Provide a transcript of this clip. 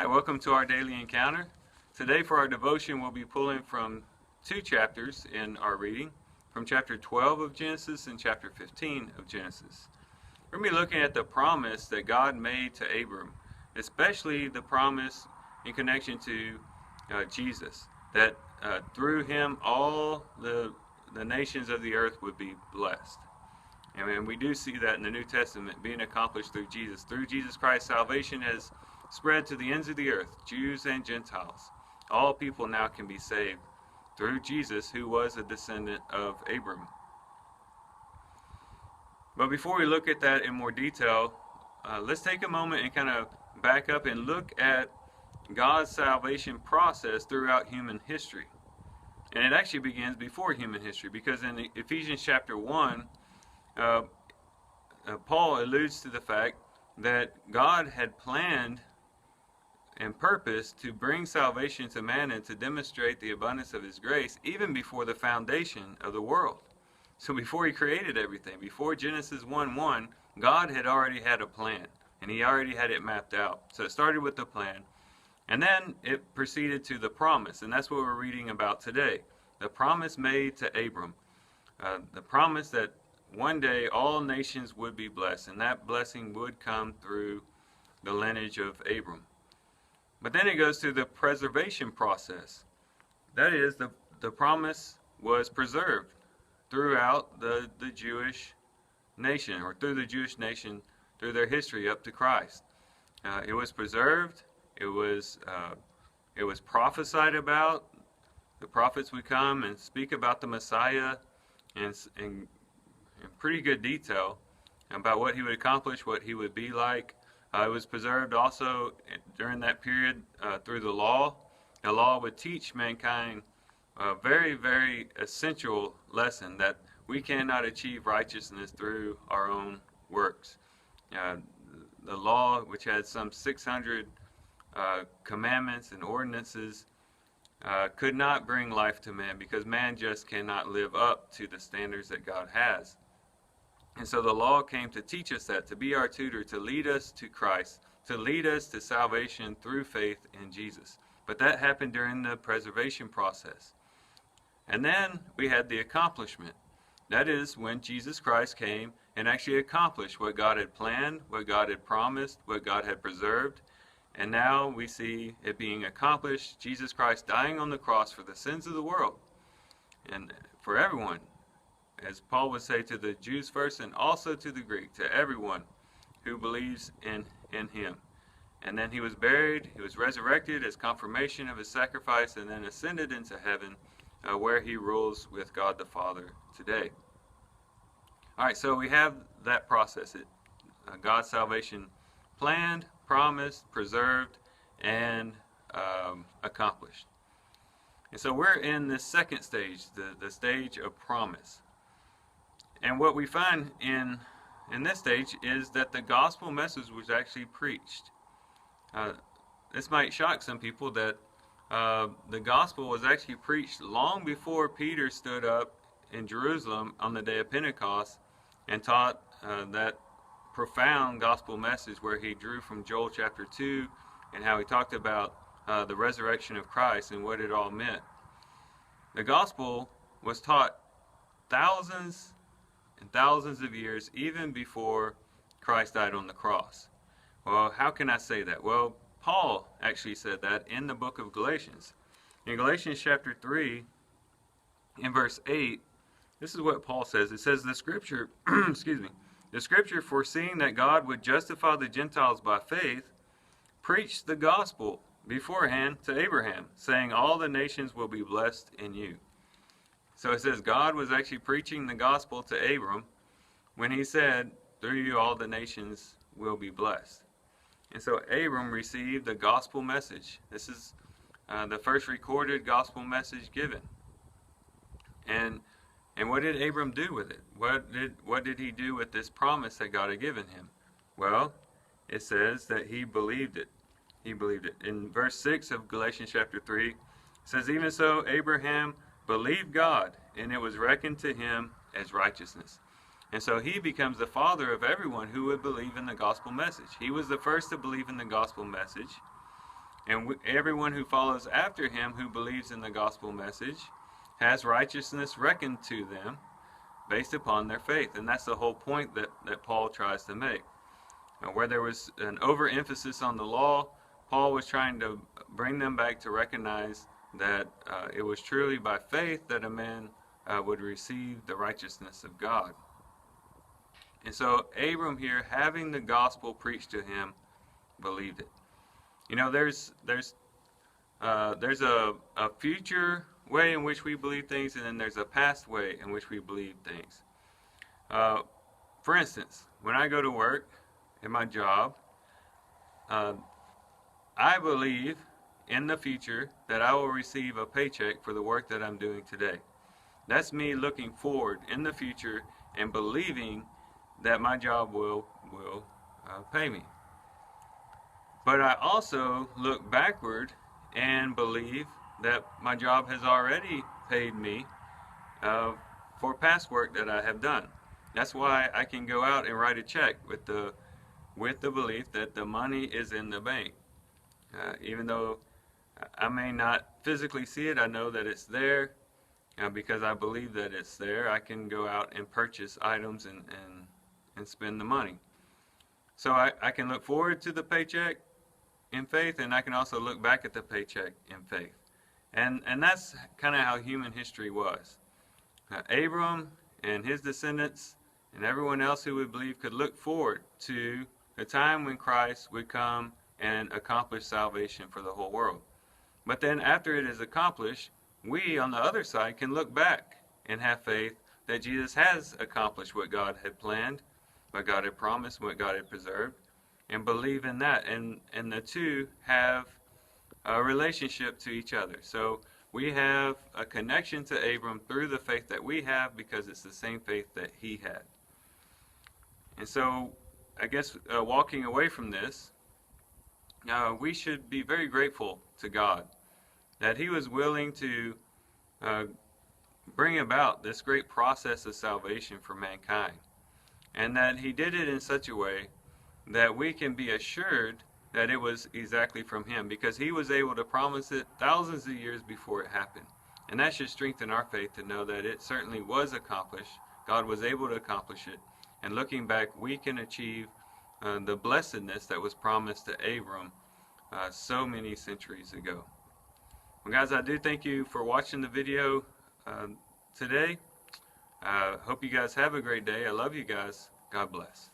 Hi, welcome to our daily encounter. Today for our devotion we'll be pulling from two chapters in our reading, from chapter 12 of Genesis and chapter 15 of Genesis. We're going to be looking at the promise that God made to Abram, especially the promise in connection to Jesus, that through him all the nations of the earth would be blessed. And we do see that in the New Testament being accomplished through Jesus. Through Jesus Christ, salvation has spread to the ends of the earth, Jews and Gentiles. All people now can be saved through Jesus, who was a descendant of Abram. But before we look at that in more detail, let's take a moment and kind of back up and look at God's salvation process throughout human history. And it actually begins before human history, because in Ephesians chapter 1, Paul alludes to the fact that God had planned and purposed to bring salvation to man and to demonstrate the abundance of his grace even before the foundation of the world. So before he created everything, before Genesis 1:1, God had already had a plan, and he already had it mapped out. So it started with the plan, and then it proceeded to the promise, and that's what we're reading about today. The promise made to Abram, the promise that one day all nations would be blessed, and that blessing would come through the lineage of Abram. But then it goes to the preservation process. That is, the promise was preserved throughout the Jewish nation, or through the Jewish nation, through their history up to Christ. It was preserved. It was prophesied about. The prophets would come and speak about the Messiah in pretty good detail about what he would accomplish, what he would be like. It was preserved also during that period through the law. The law would teach mankind a very, very essential lesson that we cannot achieve righteousness through our own works. The law, which had some 600 commandments and ordinances, could not bring life to man, because man just cannot live up to the standards that God has. And so the law came to teach us that, to be our tutor, to lead us to Christ, to lead us to salvation through faith in Jesus. But that happened during the preservation process. And then we had the accomplishment. That is when Jesus Christ came and actually accomplished what God had planned, what God had promised, what God had preserved. And now we see it being accomplished, Jesus Christ dying on the cross for the sins of the world and for everyone. As Paul would say, to the Jews first and also to the Greek, to everyone who believes in him. And then he was buried, he was resurrected as confirmation of his sacrifice, and then ascended into heaven, where he rules with God the Father today. All right, so we have that process. God's salvation planned, promised, preserved, and accomplished. And so we're in this second stage, the stage of promise. And what we find in this stage is that the gospel message was actually preached. This might shock some people that the gospel was actually preached long before Peter stood up in Jerusalem on the day of Pentecost and taught that profound gospel message where he drew from Joel chapter 2 and how he talked about the resurrection of Christ and what it all meant. The gospel was taught thousands and thousands of years even before Christ died on the cross. Well, how can I say that? Well, Paul actually said that in the book of Galatians. In Galatians chapter 3, in verse 8, this is what Paul says. It says, the scripture, the scripture foreseeing that God would justify the Gentiles by faith, preached the gospel beforehand to Abraham, saying, all the nations will be blessed in you. So it says God was actually preaching the gospel to Abram when he said, through you all the nations will be blessed. And so Abram received the gospel message. This is the first recorded gospel message given. And what did Abram do with it? What did he do with this promise that God had given him? Well, it says that he believed it. He believed it. In verse 6 of Galatians chapter 3, it says, even so Abraham believed God, and it was reckoned to him as righteousness. And so he becomes the father of everyone who would believe in the gospel message. He was the first to believe in the gospel message. And everyone who follows after him, who believes in the gospel message, has righteousness reckoned to them based upon their faith. And that's the whole point that Paul tries to make. Where there was an overemphasis on the law, Paul was trying to bring them back to recognize that it was truly by faith that a man would receive the righteousness of God. And so Abram here, having the gospel preached to him, believed it. You know, there's a future way in which we believe things, and then there's a past way in which we believe things. For instance, when I go to work in my job, I believe in the future that I will receive a paycheck for the work that I'm doing today. That's me looking forward in the future and believing that my job will pay me. But I also look backward and believe that my job has already paid me for past work that I have done. That's why I can go out and write a check with the belief that the money is in the bank. Even though I may not physically see it, I know that it's there because I believe that it's there. I can go out and purchase items and spend the money. So I can look forward to the paycheck in faith, and I can also look back at the paycheck in faith. And that's kind of how human history was. Abram and his descendants and everyone else who would believe could look forward to the time when Christ would come and accomplish salvation for the whole world. But then after it is accomplished, we on the other side can look back and have faith that Jesus has accomplished what God had planned, what God had promised, what God had preserved, and believe in that. And the two have a relationship to each other. So we have a connection to Abram through the faith that we have because it's the same faith that he had. And so I guess walking away from this, we should be very grateful to God that he was willing to bring about this great process of salvation for mankind, and that he did it in such a way that we can be assured that it was exactly from him, because he was able to promise it thousands of years before it happened. And that should strengthen our faith to know that it certainly was accomplished. God was able to accomplish it. And looking back, we can achieve the blessedness that was promised to Abram so many centuries ago. Well, guys, I do thank you for watching the video today. Hope you guys have a great day. I love you guys. God bless.